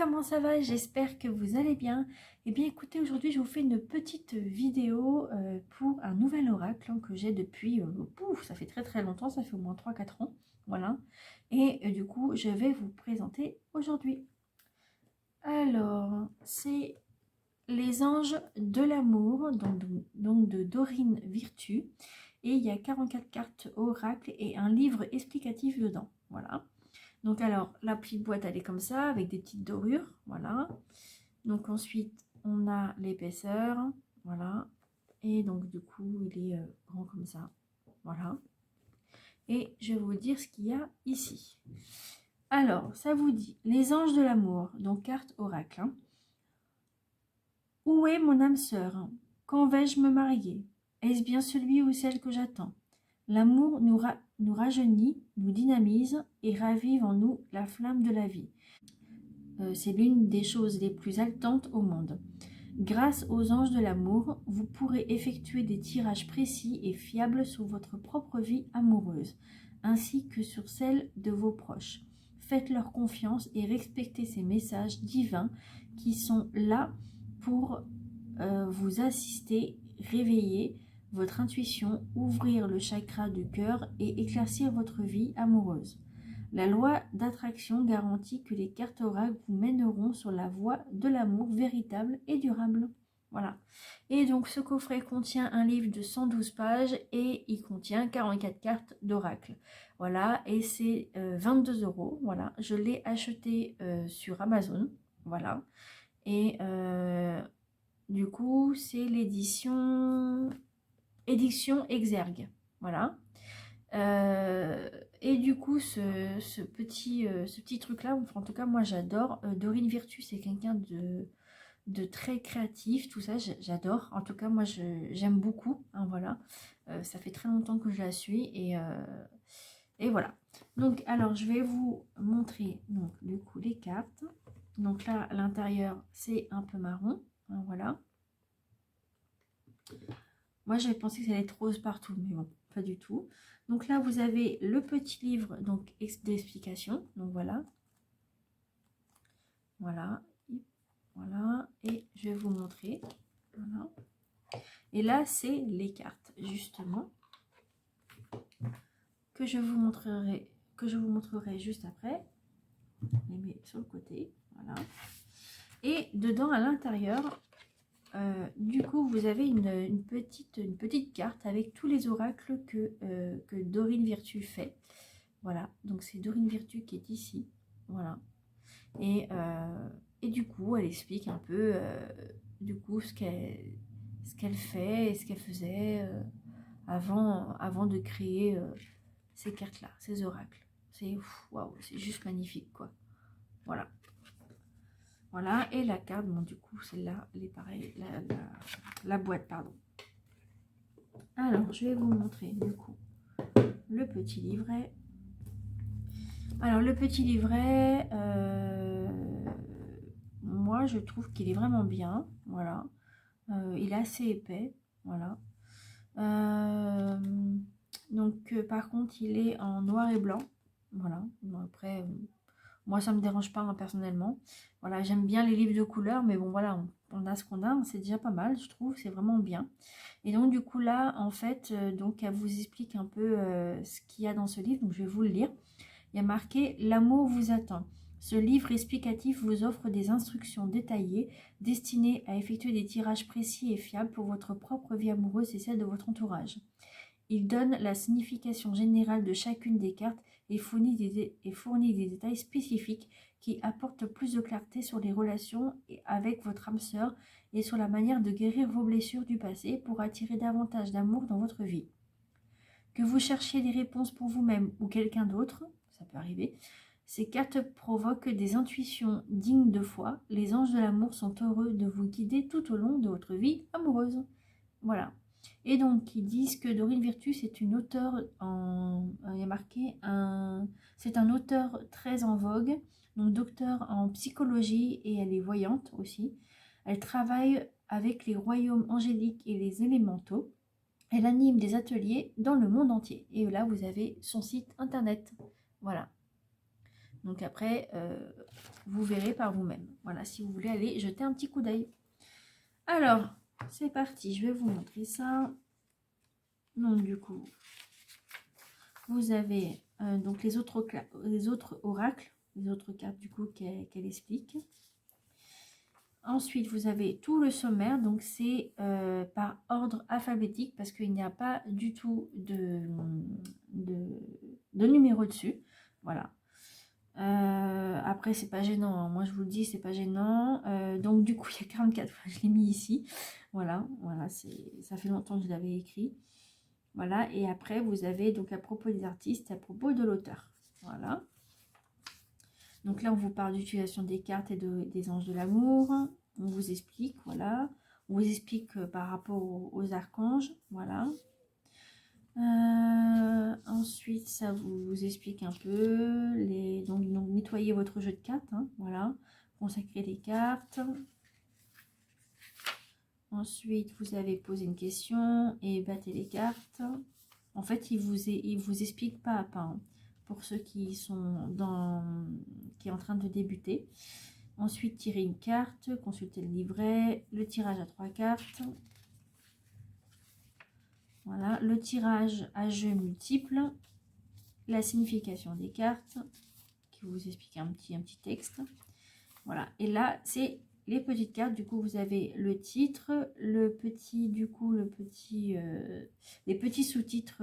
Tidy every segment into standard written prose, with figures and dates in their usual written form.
comment ça va? J'espère que vous allez bien. Eh bien écoutez, aujourd'hui je vous fais une petite vidéo pour un nouvel oracle que j'ai depuis, ça fait très longtemps, ça fait au moins 3-4 ans, voilà. Et du coup je vais vous présenter aujourd'hui. Alors, c'est les anges de l'amour, donc de Dorine Virtue. Et il y a 44 cartes oracle et un livre explicatif dedans, voilà. Donc alors, la petite boîte, elle est comme ça, avec des petites dorures, voilà. Donc ensuite, on a l'épaisseur, voilà. Et donc du coup, il est grand comme ça, voilà. Et je vais vous dire ce qu'il y a ici. Alors, ça vous dit, les anges de l'amour, donc carte oracle. Hein. Où est mon âme sœur? Quand vais-je me marier? Est-ce bien celui ou celle que j'attends? L'amour nous rajeunit, nous dynamise et ravive en nous la flamme de la vie. C'est l'une des choses les plus haletantes au monde. Grâce aux anges de l'amour, vous pourrez effectuer des tirages précis et fiables sur votre propre vie amoureuse, ainsi que sur celle de vos proches. Faites-leur confiance et respectez ces messages divins qui sont là pour vous assister, réveiller votre intuition, ouvrir le chakra du cœur et éclaircir votre vie amoureuse. La loi d'attraction garantit que les cartes oracles vous mèneront sur la voie de l'amour véritable et durable. Voilà. Et donc ce coffret contient un livre de 112 pages et il contient 44 cartes d'oracle. Voilà, et c'est 22 €. Voilà, je l'ai acheté sur Amazon. Voilà. Et du coup, c'est l'édition Exergue. Voilà. Et du coup, ce petit truc-là, enfin, en tout cas, moi j'adore. Dorine Virtue, c'est quelqu'un de très créatif, tout ça, j'adore. En tout cas, moi j'aime beaucoup. Hein, voilà. Ça fait très longtemps que je la suis et voilà. Donc, alors, je vais vous montrer donc, du coup les cartes. Donc là, à l'intérieur, c'est un peu marron. Hein, voilà. Moi, j'avais pensé que ça allait être rose partout, mais bon, pas du tout. Donc là, vous avez le petit livre donc d'explication. Donc voilà. Voilà. Voilà. Et je vais vous montrer. Voilà. Et là, c'est les cartes, justement, que je vous montrerai juste après. Je les mets sur le côté. Voilà. Et dedans, à l'intérieur, du coup, vous avez une petite carte avec tous les oracles que Dorine Virtue fait. Voilà, donc c'est Dorine Virtue qui est ici. Voilà. Et du coup, elle explique un peu du coup ce qu'elle fait et ce qu'elle faisait avant de créer ces cartes-là, ces oracles. C'est waouh, c'est juste magnifique, quoi. Voilà. Voilà, et la carte, bon, du coup, celle-là, elle est pareille, la boîte, pardon. Alors, je vais vous montrer, du coup, le petit livret. Alors, le petit livret, moi, je trouve qu'il est vraiment bien, voilà. Il est assez épais, voilà. Donc, par contre, il est en noir et blanc, voilà. Bon, après... moi, ça me dérange pas, hein, personnellement. Voilà, j'aime bien les livres de couleurs, mais bon, voilà, on a ce qu'on a, c'est déjà pas mal, je trouve, c'est vraiment bien. Et donc, du coup, là, en fait, donc, elle vous explique un peu ce qu'il y a dans ce livre, donc je vais vous le lire. Il y a marqué « L'amour vous attend ». Ce livre explicatif vous offre des instructions détaillées destinées à effectuer des tirages précis et fiables pour votre propre vie amoureuse et celle de votre entourage. Il donne la signification générale de chacune des cartes et fournit des détails spécifiques qui apportent plus de clarté sur les relations avec votre âme sœur et sur la manière de guérir vos blessures du passé pour attirer davantage d'amour dans votre vie. Que vous cherchiez des réponses pour vous-même ou quelqu'un d'autre, ça peut arriver, ces cartes provoquent des intuitions dignes de foi. Les anges de l'amour sont heureux de vous guider tout au long de votre vie amoureuse. Voilà. Et donc, ils disent que Dorine Virtue, c'est une auteure il y a marqué, c'est un auteur très en vogue, donc docteur en psychologie et elle est voyante aussi. Elle travaille avec les royaumes angéliques et les élémentaux. Elle anime des ateliers dans le monde entier. Et là, vous avez son site internet. Voilà. Donc après, vous verrez par vous-même. Voilà, si vous voulez aller jeter un petit coup d'œil. Alors, c'est parti, je vais vous montrer ça. Donc du coup, vous avez donc les autres oracles, les autres cartes du coup qu'elle explique. Ensuite, vous avez tout le sommaire, donc c'est par ordre alphabétique parce qu'il n'y a pas du tout de numéro dessus. Voilà. Après, c'est pas gênant, hein. Moi je vous le dis, c'est pas gênant. Donc du coup, il y a 44 fois, je l'ai mis ici. Voilà, ça fait longtemps que je l'avais écrit. Voilà, et après, vous avez donc à propos des artistes, à propos de l'auteur. Voilà. Donc là, on vous parle d'utilisation des cartes et des anges de l'amour. On vous explique, voilà. On vous explique par rapport aux archanges, voilà. Ensuite, ça vous explique un peu. Donc nettoyer votre jeu de cartes, hein, voilà. Consacrer les cartes. Ensuite, vous avez posé une question et battez les cartes. En fait, il vous explique pas à pas, hein, pour ceux qui sont qui est en train de débuter. Ensuite, tirez une carte, consultez le livret, le tirage à 3 cartes. Voilà, le tirage à jeu multiple, la signification des cartes, qui vous explique un petit texte. Voilà, et là, c'est les petites cartes. Du coup, vous avez le titre, les petits sous-titres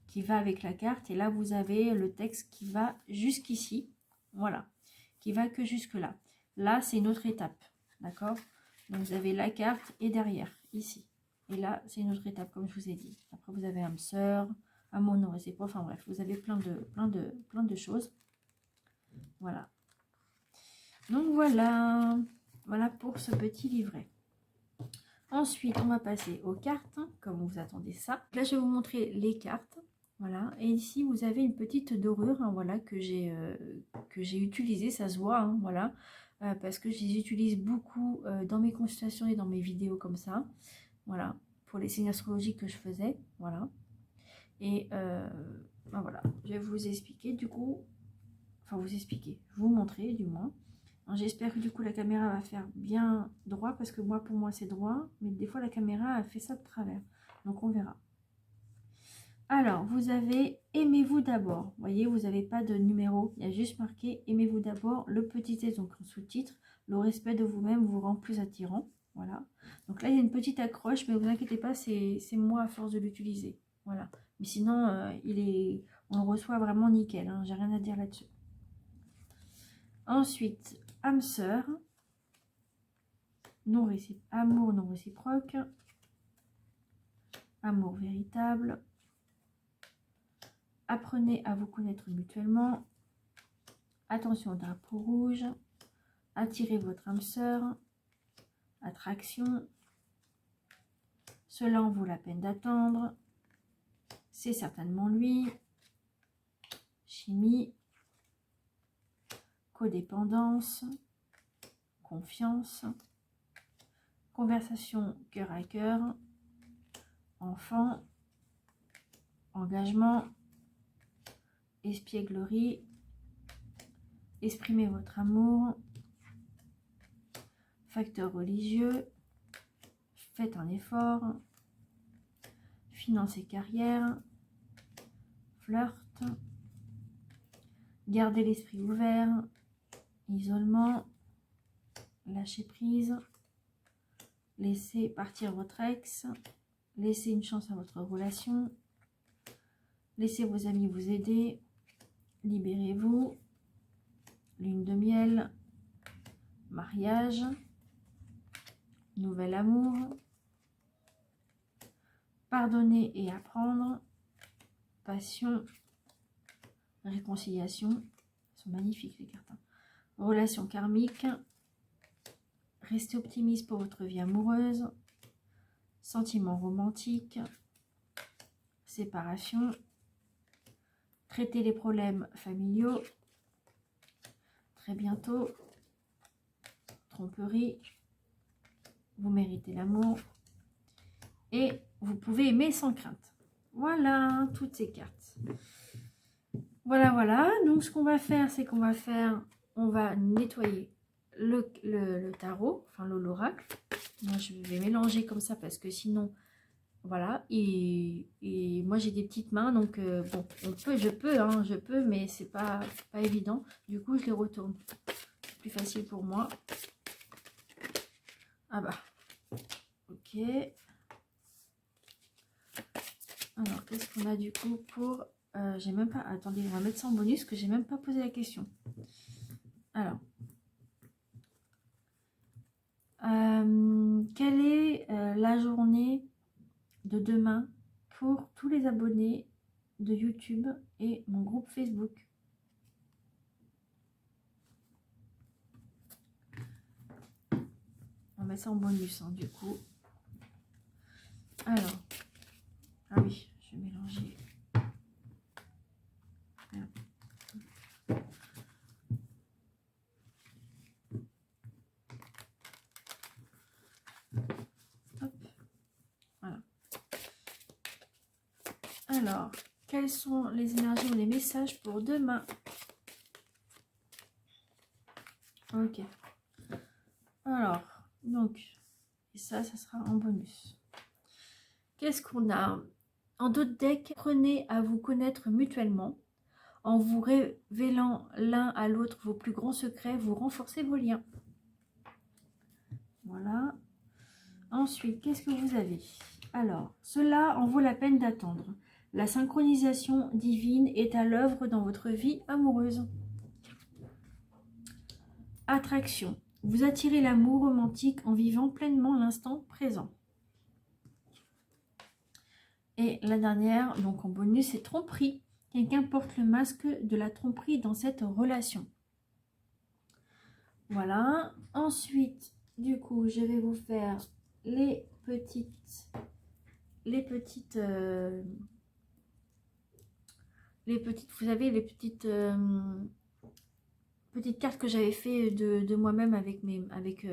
qui va avec la carte. Et là, vous avez le texte qui va jusqu'ici. Voilà, qui va que jusque-là. Là, c'est une autre étape, d'accord? Donc, vous avez la carte et derrière, ici. Et là, c'est une autre étape, comme je vous ai dit. Après, vous avez âme sœur, amour non réciproque. Enfin bref, vous avez plein de choses. Voilà. Donc voilà, voilà pour ce petit livret. Ensuite, on va passer aux cartes, comme vous attendez ça. Là, je vais vous montrer les cartes. Voilà, et ici, vous avez une petite dorure, hein, voilà, que j'ai utilisée, ça se voit, hein, voilà, parce que je les utilise beaucoup dans mes consultations et dans mes vidéos comme ça. Voilà, pour les signes astrologiques que je faisais, voilà. Et ben voilà, je vais vous expliquer du coup, enfin vous montrer du moins. J'espère que du coup la caméra va faire bien droit parce que pour moi c'est droit, mais des fois la caméra a fait ça de travers, donc on verra. Alors vous avez aimez-vous d'abord, vous voyez, vous n'avez pas de numéro, il y a juste marqué aimez-vous d'abord, le petit texte, donc en sous-titre, le respect de vous-même vous rend plus attirant, voilà. Donc là il y a une petite accroche, mais vous inquiétez pas, c'est moi à force de l'utiliser, voilà. Mais sinon on le reçoit vraiment nickel, hein, j'ai rien à dire là-dessus. Ensuite, âme sœur, amour non réciproque, amour véritable, apprenez à vous connaître mutuellement, attention au drapeau rouge, attirez votre âme sœur, attraction, cela en vaut la peine d'attendre, c'est certainement lui, chimie, codépendance, confiance, conversation cœur à cœur, enfant, engagement, espièglerie, exprimez votre amour, facteur religieux, faites un effort, finance et carrière, flirt, gardez l'esprit ouvert, isolement, lâcher prise, laissez partir votre ex, laissez une chance à votre relation, laissez vos amis vous aider, libérez-vous, lune de miel, mariage, nouvel amour, pardonner et apprendre, passion, réconciliation, elles sont magnifiques les cartes, hein. Relation karmique, restez optimiste pour votre vie amoureuse, sentiments romantiques, séparation, traiter les problèmes familiaux, très bientôt, tromperie, vous méritez l'amour et vous pouvez aimer sans crainte. Voilà toutes ces cartes. Voilà, voilà. Donc, ce qu'on va faire, c'est on va nettoyer le tarot, enfin l'oracle. Moi, je vais mélanger comme ça parce que sinon, voilà. Et moi, j'ai des petites mains, donc bon, je peux, mais c'est pas évident. Du coup, je les retourne. C'est plus facile pour moi. Ah bah, ok. Alors, qu'est-ce qu'on a du coup pour... j'ai même pas... Attendez, on va mettre ça en bonus, que j'ai même pas posé la question. Alors, quelle est la journée de demain pour tous les abonnés de YouTube et mon groupe Facebook? On va mettre ça en bonus, hein, du coup. Alors, ah oui, je vais mélanger. Hop, voilà. Alors, quelles sont les énergies ou les messages pour demain? Ok. Alors, donc, et ça sera en bonus. Qu'est-ce qu'on a? En d'autres decks, apprenez à vous connaître mutuellement. En vous révélant l'un à l'autre vos plus grands secrets, vous renforcez vos liens. Voilà. Ensuite, qu'est-ce que vous avez? Alors, cela en vaut la peine d'attendre. La synchronisation divine est à l'œuvre dans votre vie amoureuse. Attraction. Vous attirez l'amour romantique en vivant pleinement l'instant présent. Et la dernière, donc en bonus, c'est tromperie. Quelqu'un porte le masque de la tromperie dans cette relation. Voilà. Ensuite, du coup, je vais vous faire les petites, vous savez, les petites cartes que j'avais fait de moi-même avec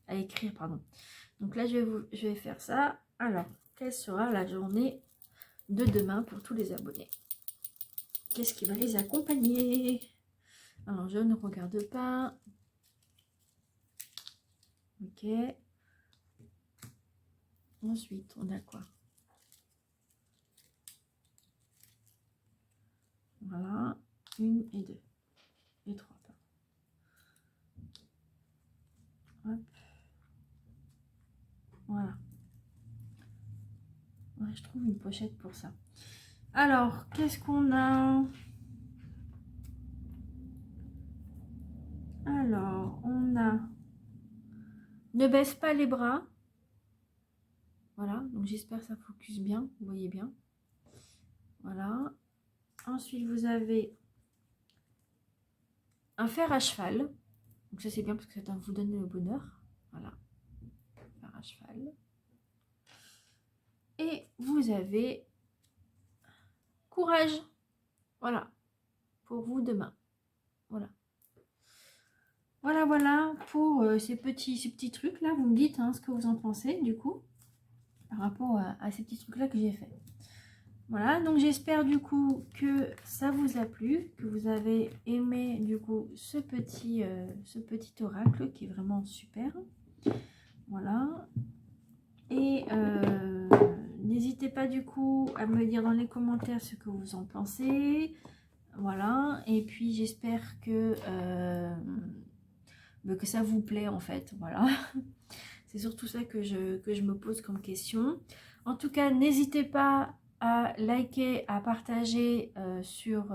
à écrire, pardon. Donc là, je vais faire ça. Alors, quelle sera la journée de demain pour tous les abonnés? Qu'est-ce qui va les accompagner? Alors, je ne regarde pas. Ok. Ensuite, on a quoi? Voilà. 1 et 2. Et 3. Hop. Voilà. Ouais, je trouve une pochette pour ça. Alors, qu'est-ce qu'on a? Alors, on a... Ne baisse pas les bras. Voilà, donc j'espère que ça focus bien, vous voyez bien. Voilà. Ensuite, vous avez un fer à cheval. Donc ça, c'est bien parce que ça vous donne le bonheur. Voilà, fer à cheval. Et vous avez courage. Voilà, pour vous demain. Voilà. Voilà, voilà pour ces petits trucs-là. Vous me dites hein, ce que vous en pensez, du coup, par rapport à ces petits trucs-là que j'ai fait. Voilà, donc j'espère du coup que ça vous a plu, que vous avez aimé du coup ce petit oracle qui est vraiment super. Voilà. Et n'hésitez pas du coup à me dire dans les commentaires ce que vous en pensez. Voilà, et puis j'espère que ça vous plaît en fait, voilà. C'est surtout ça que je me pose comme question. En tout cas, n'hésitez pas à liker, à partager sur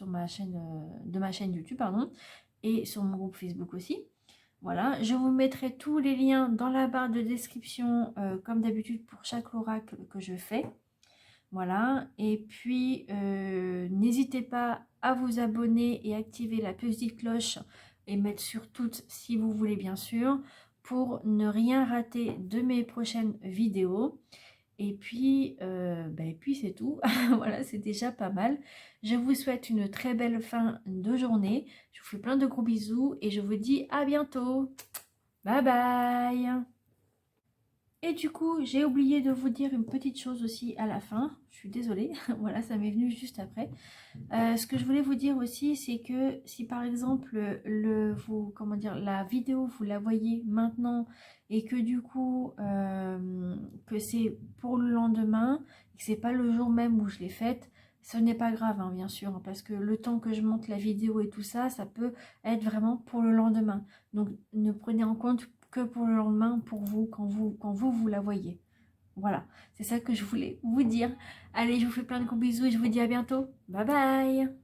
ma chaîne, de ma chaîne YouTube, pardon, et sur mon groupe Facebook aussi. Voilà, je vous mettrai tous les liens dans la barre de description, comme d'habitude pour chaque oracle que je fais. Voilà, et puis n'hésitez pas à vous abonner et activer la petite cloche et mettre sur toutes si vous voulez bien sûr, pour ne rien rater de mes prochaines vidéos. Et puis c'est tout. Voilà, c'est déjà pas mal. Je vous souhaite une très belle fin de journée. Je vous fais plein de gros bisous et je vous dis à bientôt. Bye bye. Et du coup, j'ai oublié de vous dire une petite chose aussi à la fin. Je suis désolée, voilà, ça m'est venu juste après. Ce que je voulais vous dire aussi, c'est que si par exemple comment dire, la vidéo vous la voyez maintenant et que du coup que c'est pour le lendemain, que c'est pas le jour même où je l'ai faite, ce n'est pas grave, hein, bien sûr, hein, parce que le temps que je monte la vidéo et tout ça, ça peut être vraiment pour le lendemain. Donc ne prenez en compte que pour le lendemain, pour vous, quand vous la voyez. Voilà, c'est ça que je voulais vous dire. Allez, je vous fais plein de gros bisous et je vous dis à bientôt. Bye bye!